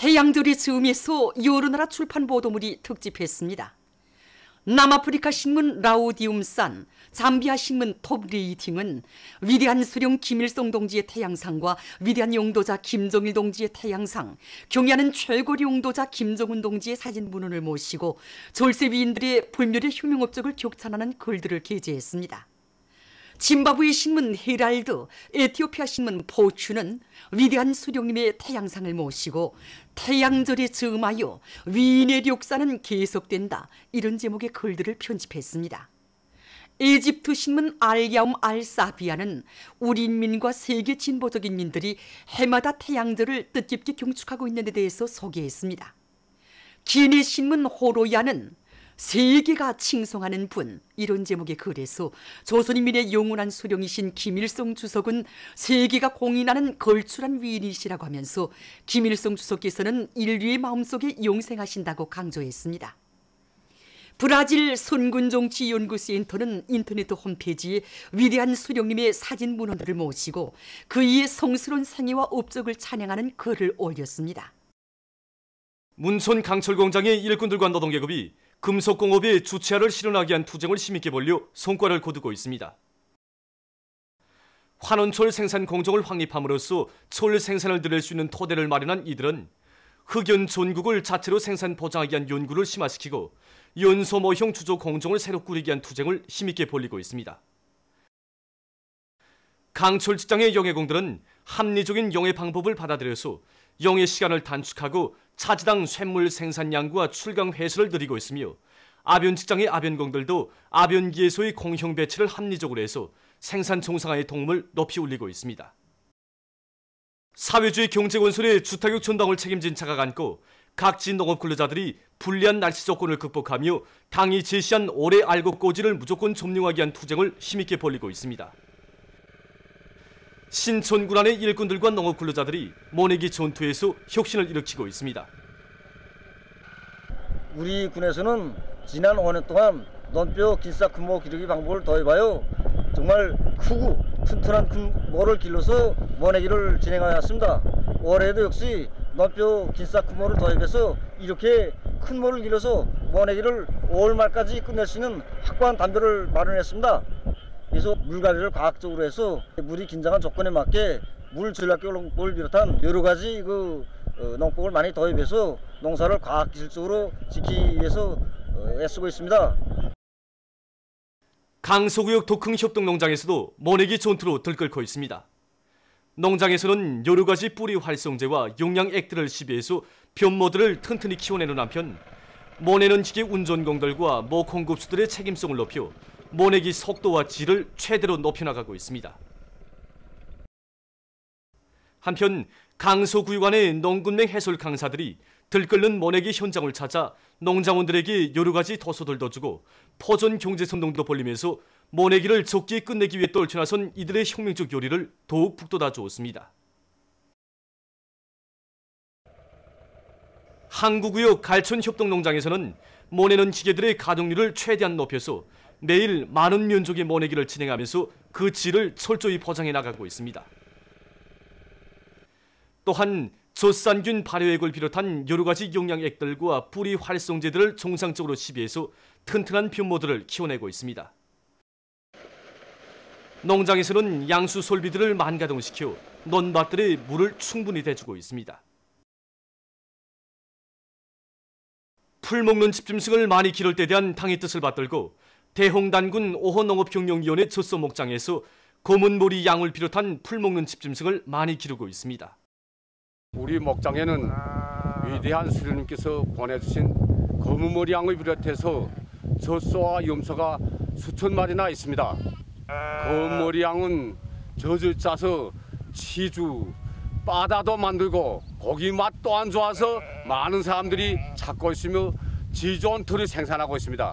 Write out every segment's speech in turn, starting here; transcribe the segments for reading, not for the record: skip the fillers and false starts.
태양절의 즈음에서 여러 나라 출판 보도물이 특집했습니다. 남아프리카 신문 라우디움산, 잠비아 신문 톱리딩은 위대한 수령 김일성 동지의 태양상과 위대한 용도자 김정일 동지의 태양상, 경애하는 최고 용도자 김정은 동지의 사진 문헌을 모시고 졸세 위인들의 불멸의 혁명업적을 격찬하는 글들을 게재했습니다. 짐바브웨 신문 헤랄드, 에티오피아 신문 포추는 위대한 수령님의 태양상을 모시고 태양절에 즈음하여 위인의 역사는 계속된다, 이런 제목의 글들을 편집했습니다. 이집트 신문 알야움 알사비아는 우리 인민과 세계 진보적 인민들이 해마다 태양절을 뜻깊게 경축하고 있는 데 대해서 소개했습니다. 기네 신문 호로야는 세계가 칭송하는 분, 이런 제목의 글에서 조선인민의 영원한 수령이신 김일성 주석은 세계가 공인하는 걸출한 위인이시라고 하면서 김일성 주석께서는 인류의 마음속에 영생하신다고 강조했습니다. 브라질 선군정치연구센터는 인터넷 홈페이지에 위대한 수령님의 사진 문헌들을 모시고 그의 성스러운 생애와 업적을 찬양하는 글을 올렸습니다. 문촌 강철공장의 일꾼들과 노동계급이 금속공업에 주체하를 실현하기 위한 투쟁을 힘있게 벌려 성과를 거두고 있습니다. 환원철 생산 공정을 확립함으로써 철 생산을 늘릴 수 있는 토대를 마련한 이들은 흑연 전국을 자체로 생산 보장하기 위한 연구를 심화시키고 연소모형 주조 공정을 새로 꾸리기 위한 투쟁을 힘있게 벌이고 있습니다. 강철 직장의 영해공들은 합리적인 영해 방법을 받아들여서 영해 시간을 단축하고 차지당 쇳물 생산량과 출강 회수를 늘리고 있으며 아변 직장의 아변공들도 아변기에서의 공형 배치를 합리적으로 해서 생산 정상화의 도움을 높이 올리고 있습니다. 사회주의 경제건설의 주타격 전당을 책임진 자가 안고 각지 농업 근로자들이 불리한 날씨 조건을 극복하며 당이 제시한 올해 알곡고지를 무조건 점령하기 위한 투쟁을 힘있게 벌이고 있습니다. 신촌군 안의 일꾼들과 농업 근로자들이 모내기 전투에서 혁신을 일으키고 있습니다. 우리 군에서는 지난 5년 동안 논뼈 길사 금모 기르기 방법을 도입하여 정말 크고 튼튼한 금모를 길러서 모내기를 진행하였습니다. 올해도 역시 논뼈 길사 금모를 도입해서 이렇게 큰 모를 길러서 모내기를 5월 말까지 끝낼 수 있는 확고한 담벼를 마련했습니다. 그래서 물관리를 과학적으로 해서 물이 긴장한 조건에 맞게 물 전략교를 비롯한 여러 가지 농법을 많이 도입해서 농사를 과학기술적으로 지키기 위해서 애쓰고 있습니다. 강서구역 독흥협동농장에서도 모내기 전투로 들끓고 있습니다. 농장에서는 여러 가지 뿌리 활성제와 영양액들을 시비해서 변모들을 튼튼히 키워내는 한편 모내는 기계 운전공들과 모콩급수들의 책임성을 높여 모내기 속도와 질을 최대로 높여나가고 있습니다. 한편 강서구역 안의 농군맹 해설 강사들이 들끓는 모내기 현장을 찾아 농장원들에게 여러 가지 도서들도 주고 포전 경제선동도 벌리면서 모내기를 적기에 끝내기 위해 떨쳐나선 이들의 혁명적 요리를 더욱 북돋아 주었습니다. 항구구역 갈천협동농장에서는 모내는 기계들의 가동률을 최대한 높여서 매일 많은 면적의 모내기를 진행하면서 그 질을 철저히 보장해 나가고 있습니다. 또한 젖산균 발효액을 비롯한 여러 가지 영양액들과 뿌리 활성제들을 정상적으로 시비해서 튼튼한 변모들을 키워내고 있습니다. 농장에서는 양수 솔비들을 만가동시켜 논밭들에 물을 충분히 대주고 있습니다. 풀 먹는 집짐승을 많이 기를 때 대한 당의 뜻을 받들고 대홍단군 오호농업경영위원회 젖소 목장에서 검은보리 양을 비롯한 풀 먹는 집짐승을 많이 기르고 있습니다. 우리 목장에는 위대한 수령님께서 보내주신 검은머리 양을 비롯해서 젖소와 염소가 수천 마리나 있습니다. 검은머리 양은 젖을 짜서 치주, 바다도 만들고 고기 맛 또한 좋아서 많은 사람들이 찾고 있으며 질 좋은 털을 생산하고 있습니다.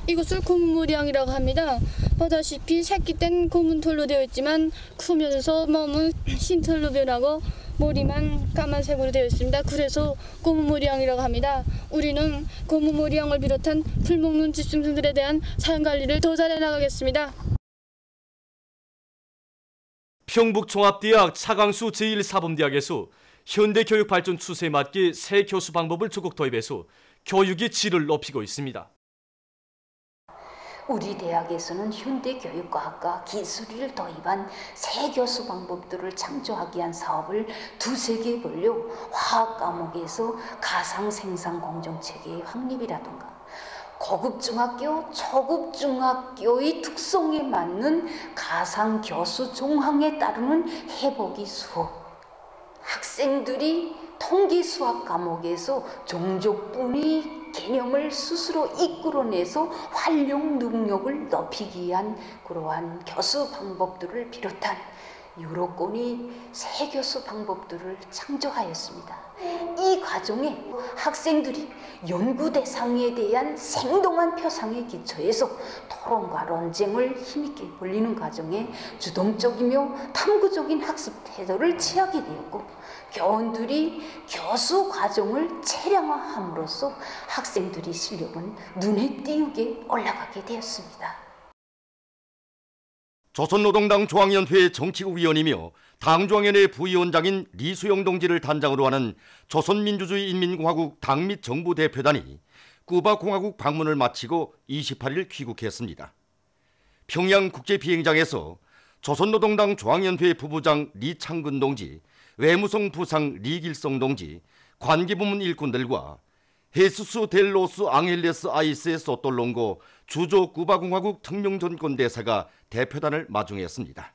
이것을 고문모리양이라고 합니다. 보다시피 새끼 땐 고문 털로 되어 있지만 크면서 몸은 흰털로 변하고 머리만 까만색으로 되어 있습니다. 그래서 고문모리양이라고 합니다. 우리는 고문모리양을 비롯한 풀 먹는 집짐승들에 대한 사용관리를 더 잘해 나가겠습니다. 평북종합대학 차강수 제1사범대학에서 현대 교육 발전 추세에 맞게 새 교수 방법을 적극 도입해서 교육의 질을 높이고 있습니다. 우리 대학에서는 현대교육과학과 기술을 도입한 새 교수 방법들을 창조하기 위한 사업을 두세 개 벌려 화학 과목에서 가상 생산 공정체계의 확립이라든가 고급 중학교, 초급 중학교의 특성에 맞는 가상 교수 종항에 따르는 해보기 수업, 학생들이 통계 수학 과목에서 종족분의 개념을 스스로 이끌어내서 활용 능력을 높이기 위한 그러한 교수 방법들을 비롯한 여러 건의 새 교수 방법들을 창조하였습니다. 이 과정에 학생들이 연구 대상에 대한 생동한 표상에 기초해서 토론과 논쟁을 힘있게 벌이는 과정에 주동적이며 탐구적인 학습 태도를 취하게 되었고, 교원들이 교수 과정을 체량화함으로써 학생들의 실력은 눈에 띄게 올라가게 되었습니다. 조선노동당 중앙위원회 정치국위원이며 당중앙위원회 부위원장인 리수영 동지를 단장으로 하는 조선민주주의 인민공화국 당 및 정부 대표단이 쿠바 공화국 방문을 마치고 28일 귀국했습니다. 평양 국제비행장에서 조선노동당 중앙위원회 부부장 리창근 동지, 외무성 부상 리길성 동지, 관계부문 일꾼들과 헤수스 델 로스 앙헬레스 아이스 소톨롱고 주조 쿠바공화국 특명전권 대사가 대표단을 마중했습니다.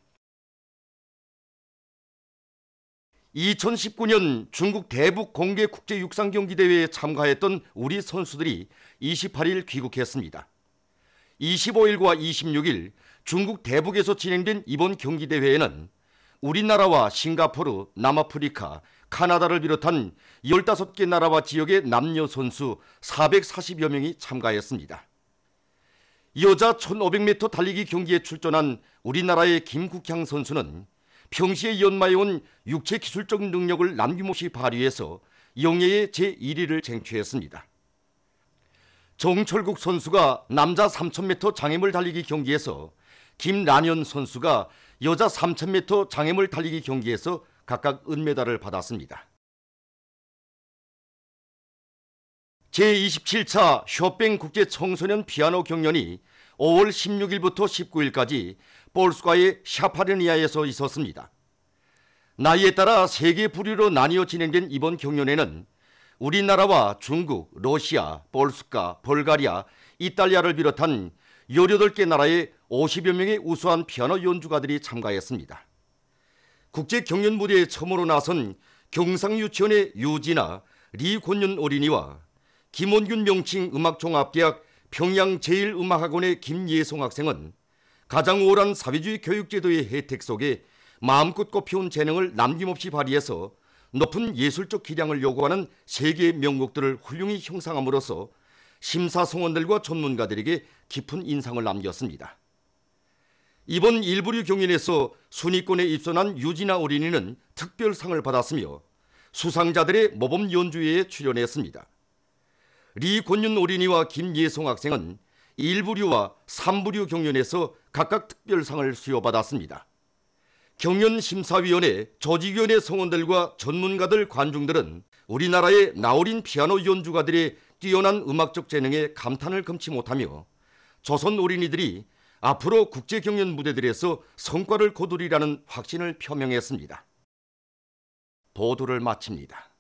2019년 중국 대북 공개 국제 육상 경기 대회에 참가했던 우리 선수들이 28일 귀국했습니다. 25일과 26일 중국 대북에서 진행된 이번 경기 대회에는 우리나라와 싱가포르, 남아프리카, 카나다를 비롯한 15개 나라와 지역의 남녀 선수 440여 명이 참가했습니다. 여자 1500m 달리기 경기에 출전한 우리나라의 김국향 선수는 평시에 연마해온 육체 기술적 능력을 남김없이 발휘해서 영예의 제1위를 쟁취했습니다. 정철국 선수가 남자 3000m 장애물 달리기 경기에서, 김란현 선수가 여자 3000m 장애물 달리기 경기에서 각각 은메달을 받았습니다. 제27차 쇼팽 국제 청소년 피아노 경연이 5월 16일부터 19일까지 볼스과의 샤파르니아에서 있었습니다. 나이에 따라 3개 부류로 나뉘어 진행된 이번 경연에는 우리나라와 중국, 러시아, 볼스카, 벌가리아, 이탈리아를 비롯한 18개 나라의 50여 명의 우수한 피아노 연주가들이 참가했습니다. 국제 경연 무대에 처음으로 나선 경상유치원의 유진아, 리권윤 어린이와 김원균 명칭 음악종합대학 평양 제1음악학원의 김예송 학생은 가장 우월한 사회주의 교육제도의 혜택 속에 마음껏 꽃피운 재능을 남김없이 발휘해서 높은 예술적 기량을 요구하는 세계의 명곡들을 훌륭히 형상함으로써 심사송원들과 전문가들에게 깊은 인상을 남겼습니다. 이번 1부류 경연에서 순위권에 입선한 유진아 어린이는 특별상을 받았으며 수상자들의 모범 연주회에 출연했습니다. 리권윤 어린이와 김예송 학생은 1부류와 3부류 경연에서 각각 특별상을 수여받았습니다. 경연심사위원회, 조직위원회 성원들과 전문가들, 관중들은 우리나라의 나어린 피아노 연주가들의 뛰어난 음악적 재능에 감탄을 금치 못하며 조선 어린이들이 앞으로 국제 경연 무대들에서 성과를 거두리라는 확신을 표명했습니다. 보도를 마칩니다.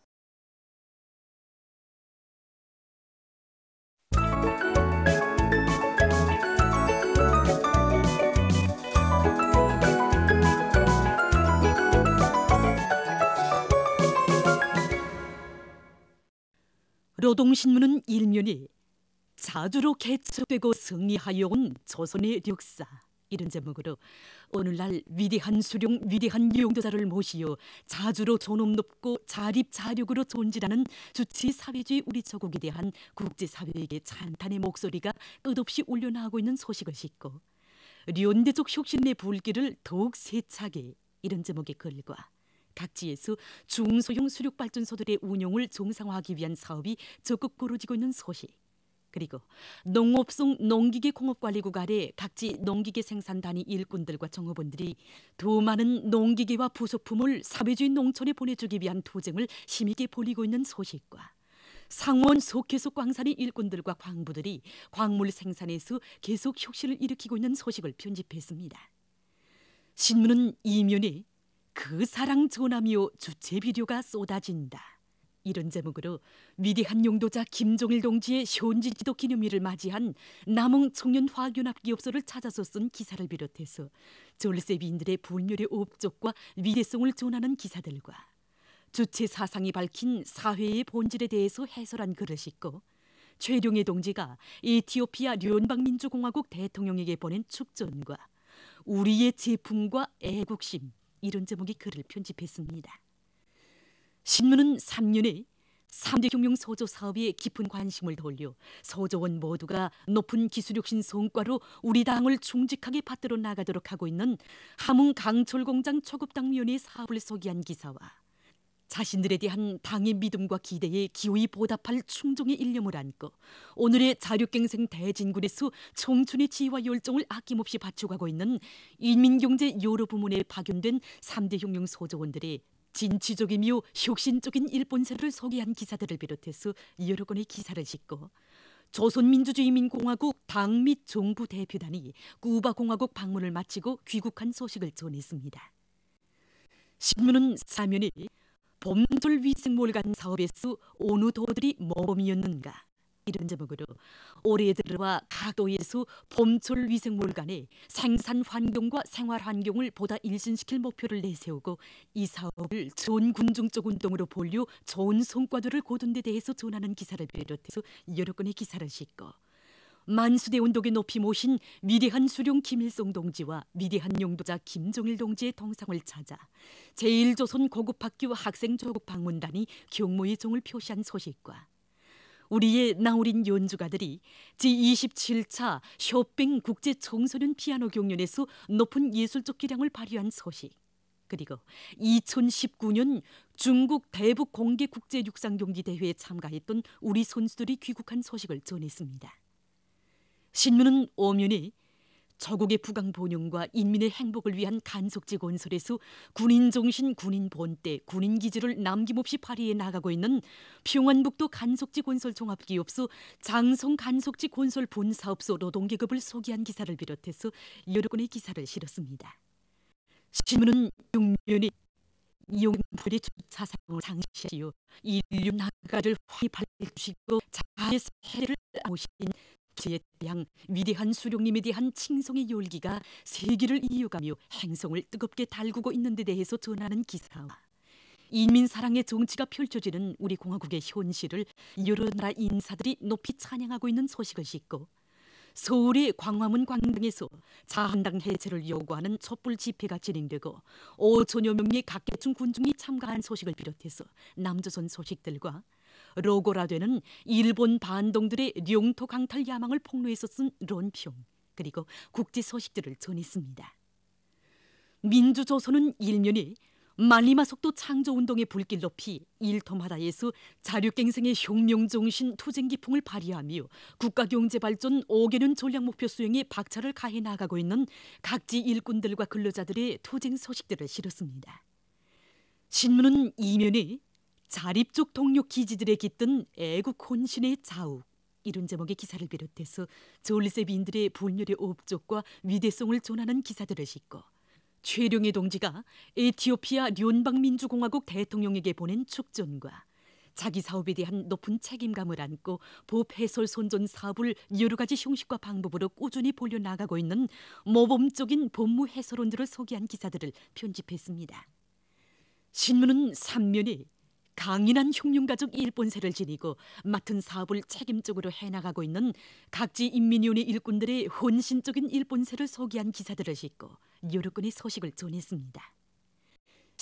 노동신문은 일면이 자주로 개척되고 승리하여 온 조선의 역사, 이런 제목으로 오늘날 위대한 수령, 위대한 용도자를 모시어 자주로 존엄 높고 자립자력으로 존재하는 주치 사회주의 우리 조국에 대한 국제사회에게 찬탄의 목소리가 끝없이 울려나오고 있는 소식을 싣고 련대적 혁신의 불길을 더욱 세차게, 이런 제목의 글과 각지에서 중소형 수력발전소들의 운용을 정상화하기 위한 사업이 적극 벌어지고 있는 소식, 그리고 농업송 농기계 공업관리국 아래 각지 농기계 생산단위 일꾼들과 정업원들이 더 많은 농기계와 부속품을 사회주의 농촌에 보내주기 위한 투쟁을 힘있게 벌이고 있는 소식과 상원 속해속 광산의 일꾼들과 광부들이 광물 생산에서 계속 혁신을 일으키고 있는 소식을 편집했습니다. 신문은 이면에 그 사랑 전하며 주체 비료가 쏟아진다, 이런 제목으로 위대한 용도자 김종일 동지의 현지 지도 기념일을 맞이한 남흥 청년 화교납기업소를 찾아서 쓴 기사를 비롯해서 졸세비인들의 불멸의 업적과 위대성을 전하는 기사들과 주체 사상이 밝힌 사회의 본질에 대해서 해설한 글을 싣고 최룡해 동지가 에티오피아聯邦민주공화국 대통령에게 보낸 축전과 우리의 제품과 애국심, 이런 제목의 글을 편집했습니다. 신문은 3년에 3대 혁명 소조 사업에 깊은 관심을 돌려 소조원 모두가 높은 기술혁신 성과로 우리 당을 충직하게 받들어 나가도록 하고 있는 함흥 강철공장 초급당위원회 사업을 소개한 기사와 자신들에 대한 당의 믿음과 기대에 기호히 보답할 충종의 일념을 안고 오늘의 자력갱생 대진군에서 청춘의 지혜와 열정을 아낌없이 바쳐가고 있는 인민경제 여러 부문에 파견된 3대 혁명 소조원들의 진취적이며 혁신적인 일본세를 소개한 기사들을 비롯해서 여러 건의 기사를 싣고 조선민주주의인민공화국 당 및 정부 대표단이 쿠바공화국 방문을 마치고 귀국한 소식을 전했습니다. 신문은 사면에 봄철 위생몰간 사업에서 어느 도들이 모범이었는가, 이런 제목으로 올해 들어와 각도에서 봄철 위생몰간의 생산 환경과 생활 환경을 보다 일신시킬 목표를 내세우고 이 사업을 전 군중적 운동으로 벌려 좋은 성과들을 거둔 데 대해서 전하는 기사를 비롯해서 여러 건의 기사를 싣고 만수대 운동에 높이 모신 위대한 수령 김일성 동지와 위대한 용도자 김종일 동지의 동상을 찾아 제1조선 고급학교 학생 조국 방문단이 경모의 종을 표시한 소식과 우리의 나우린 연주가들이 제27차 쇼팽 국제 청소년 피아노 경연에서 높은 예술적 기량을 발휘한 소식, 그리고 2019년 중국 대북 공개 국제 육상 경기 대회에 참가했던 우리 선수들이 귀국한 소식을 전했습니다. 신문은 오면에 조국의 부강 번영과 인민의 행복을 위한 간속지 건설에서 군인 정신, 군인 본때, 군인 기질을 남김없이 발휘해 나가고 있는 평안북도 간속지 건설 종합기업소 장성 간속지 건설 본사업소 노동계급을 소개한 기사를 비롯해서 여러 건의 기사를 실었습니다. 신문은 6면에 이용불의 주차사고 상시하여 인류 나가를 화히 밝히시고 자의 세례를 아우신 주의 대양 위대한 수령님에 대한 칭송의 열기가 세기를 이어가며 행성을 뜨겁게 달구고 있는 데 대해서 전하는 기사와 인민사랑의 정치가 펼쳐지는 우리 공화국의 현실을 여러 나라 인사들이 높이 찬양하고 있는 소식을 싣고 서울의 광화문 광장에서 자한당 해체를 요구하는 촛불 집회가 진행되고 5천여 명의 각계층 군중이 참가한 소식을 비롯해서 남조선 소식들과 로고라되는 일본 반동들의 영토 강탈 야망을 폭로해서 쓴 론평, 그리고 국제 소식들을 전했습니다. 민주조선은 일면에 말리마 속도 창조운동의 불길 높이 일터마다에서 자력갱생의 혁명정신 투쟁기풍을 발휘하며 국가경제발전 5개년 전략목표 수행에 박차를 가해 나가고 있는 각지 일꾼들과 근로자들의 투쟁 소식들을 실었습니다. 신문은 이면에 자립적 동력 기지들에 깃든 애국 혼신의 자욱, 이런 제목의 기사를 비롯해서 졸세비인들의 불멸의 업적과 위대성을 전하는 기사들을 싣고 최룡해 동지가 에티오피아聯邦민주공화국 대통령에게 보낸 축전과 자기 사업에 대한 높은 책임감을 안고 법 해설 선전 사업을 여러 가지 형식과 방법으로 꾸준히 벌려나가고 있는 모범적인 법무 해설원들을 소개한 기사들을 편집했습니다. 신문은 3면에 강인한 혁명가족 일본세를 지니고 맡은 사업을 책임적으로 해나가고 있는 각지 인민위원회 일꾼들의 헌신적인 일본세를 소개한 기사들을 싣고 여러 건의 소식을 전했습니다.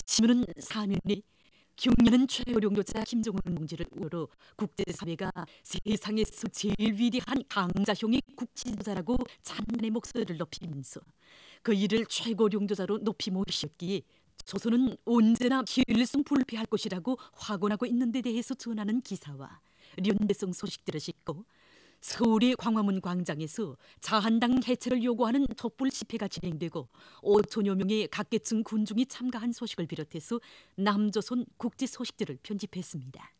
신문은 4면에 경련은 최고령도자 김정은 동지를 우러러 국제사회가 세상에서 제일 위대한 강자형의 국지도자라고 찬란의 목소리를 높이면서 그 일을 최고령도자로 높이 모셨기에 조선은 언제나 길성 불패할 것이라고 확언하고 있는 데 대해서 전하는 기사와 연대성 소식들을 싣고 서울의 광화문 광장에서 자한당 해체를 요구하는 촛불 집회가 진행되고 5천여 명의 각계층 군중이 참가한 소식을 비롯해서 남조선 국제 소식들을 편집했습니다.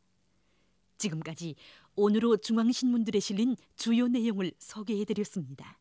지금까지 오늘의 중앙신문들에 실린 주요 내용을 소개해드렸습니다.